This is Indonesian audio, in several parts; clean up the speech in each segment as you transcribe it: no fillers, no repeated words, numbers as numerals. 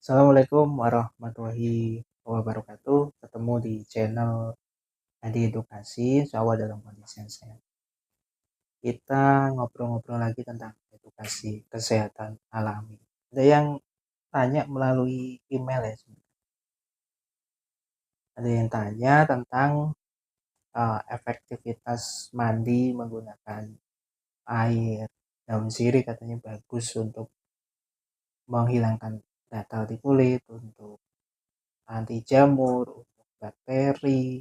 Assalamualaikum warahmatullahi wabarakatuh. Ketemu di channel Adi Edukasi, Insya dalam kondisi yang sehat. Kita ngobrol-ngobrol lagi tentang edukasi kesehatan alami. Ada yang tanya melalui email ya. Ada yang tanya tentang efektivitas mandi menggunakan air daun sirih, katanya bagus untuk menghilangkan gatal di kulit, untuk anti jamur, untuk bakteri,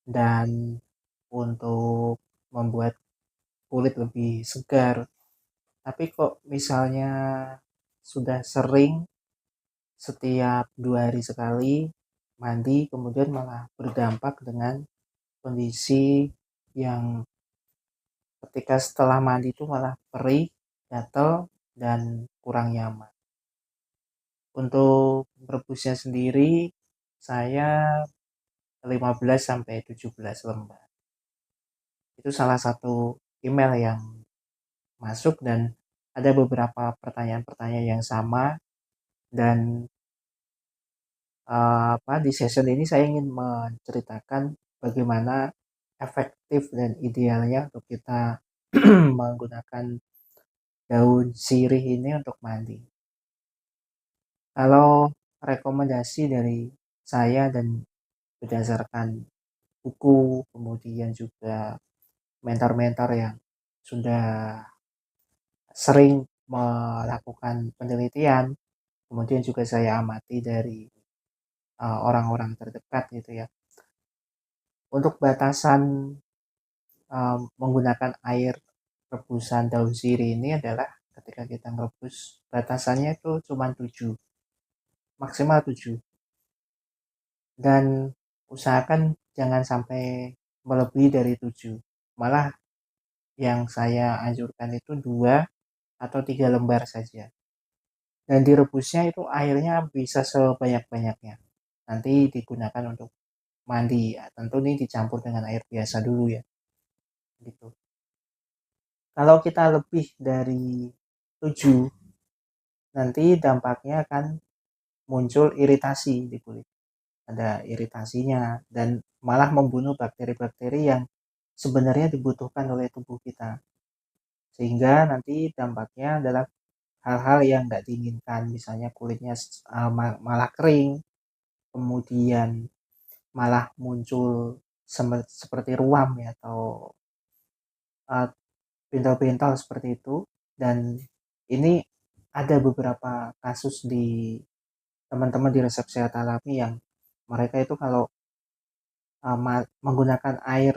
dan untuk membuat kulit lebih segar. Tapi kok misalnya sudah sering setiap 2 hari sekali mandi, kemudian malah berdampak dengan kondisi yang ketika setelah mandi itu malah perih, gatal, dan kurang nyaman. Untuk merebusnya sendiri, saya 15-17 lembar. Itu salah satu email yang masuk, dan ada beberapa pertanyaan-pertanyaan yang sama. Dan di session ini saya ingin menceritakan bagaimana efektif dan idealnya untuk kita menggunakan daun sirih ini untuk mandi. Kalau rekomendasi dari saya dan berdasarkan buku, kemudian juga mentor-mentor yang sudah sering melakukan penelitian, kemudian juga saya amati dari orang-orang terdekat gitu ya. Untuk batasan menggunakan air rebusan daun sirih ini adalah ketika kita merebus, batasannya itu cuma 7, maksimal 7. Dan usahakan jangan sampai melebihi dari 7. Malah yang saya anjurkan itu 2 atau 3 lembar saja. Dan direbusnya itu airnya bisa sebanyak-banyaknya. Nanti digunakan untuk mandi. Ya, tentu ini dicampur dengan air biasa dulu ya. Gitu. Kalau kita lebih dari 7, nanti dampaknya akan muncul iritasi di kulit. Ada iritasinya dan malah membunuh bakteri-bakteri yang sebenarnya dibutuhkan oleh tubuh kita. Sehingga nanti dampaknya adalah hal-hal yang nggak diinginkan, misalnya kulitnya malah kering, kemudian malah muncul seperti ruam ya, atau pintal-pintal seperti itu. Dan ini ada beberapa kasus di teman-teman di resep sehat alami yang mereka itu kalau menggunakan air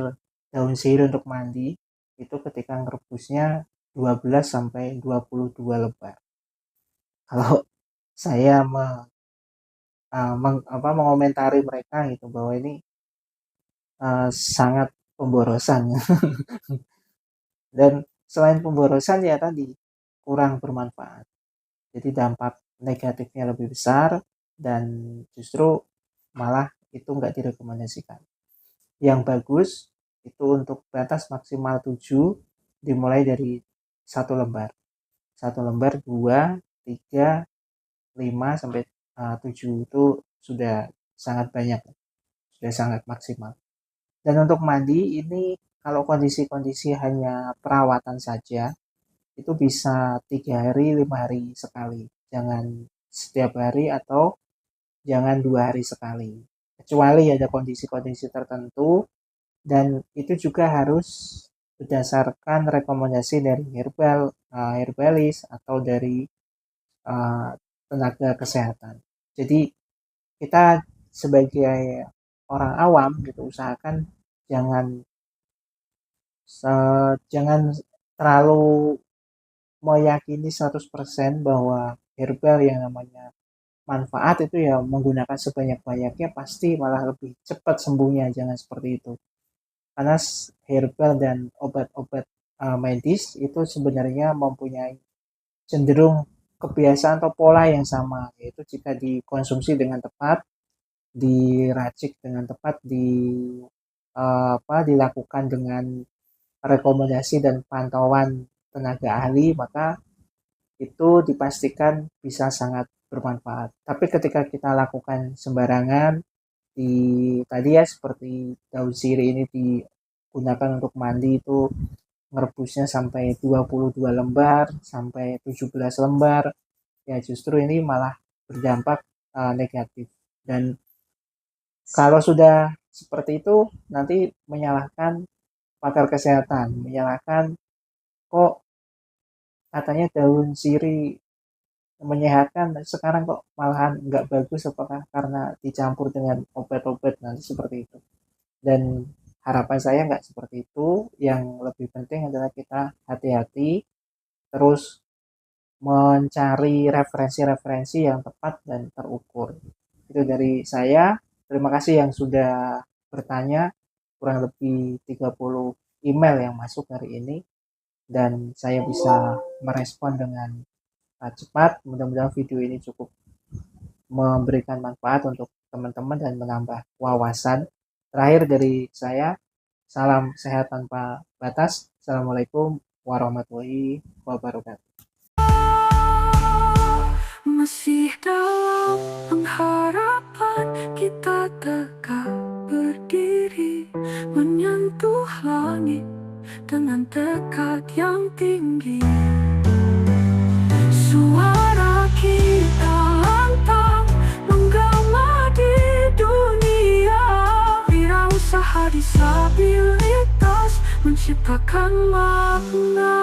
daun sirih untuk mandi itu ketika ngerebusnya 12-22 lembar. Kalau saya mengomentari mereka gitu bahwa ini sangat pemborosan. Dan selain pemborosan ya tadi kurang bermanfaat, jadi dampak negatifnya lebih besar, dan justru malah itu nggak direkomendasikan. Yang bagus itu untuk batas maksimal 7, dimulai dari 1 lembar, 1 lembar, 2, 3, 5 sampai 7 itu sudah sangat banyak, sudah sangat maksimal. Dan untuk mandi ini, kalau kondisi-kondisi hanya perawatan saja, itu bisa 3 hari, 5 hari sekali. Jangan setiap hari atau jangan 2 hari sekali. Kecuali ada kondisi-kondisi tertentu, dan itu juga harus berdasarkan rekomendasi dari herbalis atau dari uh, tenaga kesehatan. Jadi kita sebagai orang awam gitu usahakan jangan jangan terlalu meyakini 100% bahwa herbal yang namanya manfaat itu ya menggunakan sebanyak-banyaknya pasti malah lebih cepat sembuhnya. Jangan seperti itu. Karena herbal dan obat-obat medis itu sebenarnya mempunyai cenderung kebiasaan atau pola yang sama, yaitu jika dikonsumsi dengan tepat, diracik dengan tepat, dilakukan dengan rekomendasi dan pantauan tenaga ahli, maka itu dipastikan bisa sangat bermanfaat. Tapi ketika kita lakukan sembarangan, di tadi ya seperti daun sirih ini digunakan untuk mandi itu merebusnya sampai 22 lembar sampai 17 lembar, ya justru ini malah berdampak negatif. Dan kalau sudah seperti itu nanti menyalahkan pakar kesehatan, menyalahkan kok katanya daun sirih menyehatkan, sekarang kok malahan nggak bagus, apakah karena dicampur dengan obat-obat, nanti seperti itu. Dan harapan saya nggak seperti itu. Yang lebih penting adalah kita hati-hati, terus mencari referensi-referensi yang tepat dan terukur. Itu dari saya. Terima kasih yang sudah bertanya. Kurang lebih 30 email yang masuk hari ini, dan saya bisa merespon dengan cepat. Mudah-mudahan video ini cukup memberikan manfaat untuk teman-teman dan menambah wawasan. Terakhir dari saya, salam sehat tanpa batas. Assalamualaikum warahmatullahi wabarakatuh. Masih dalam pengharapan kita tegak berdiri, menyentuh langit dengan tekad yang tinggi. Suara kita lantang menggema di dunia, wirausaha disabilitas menciptakan makna.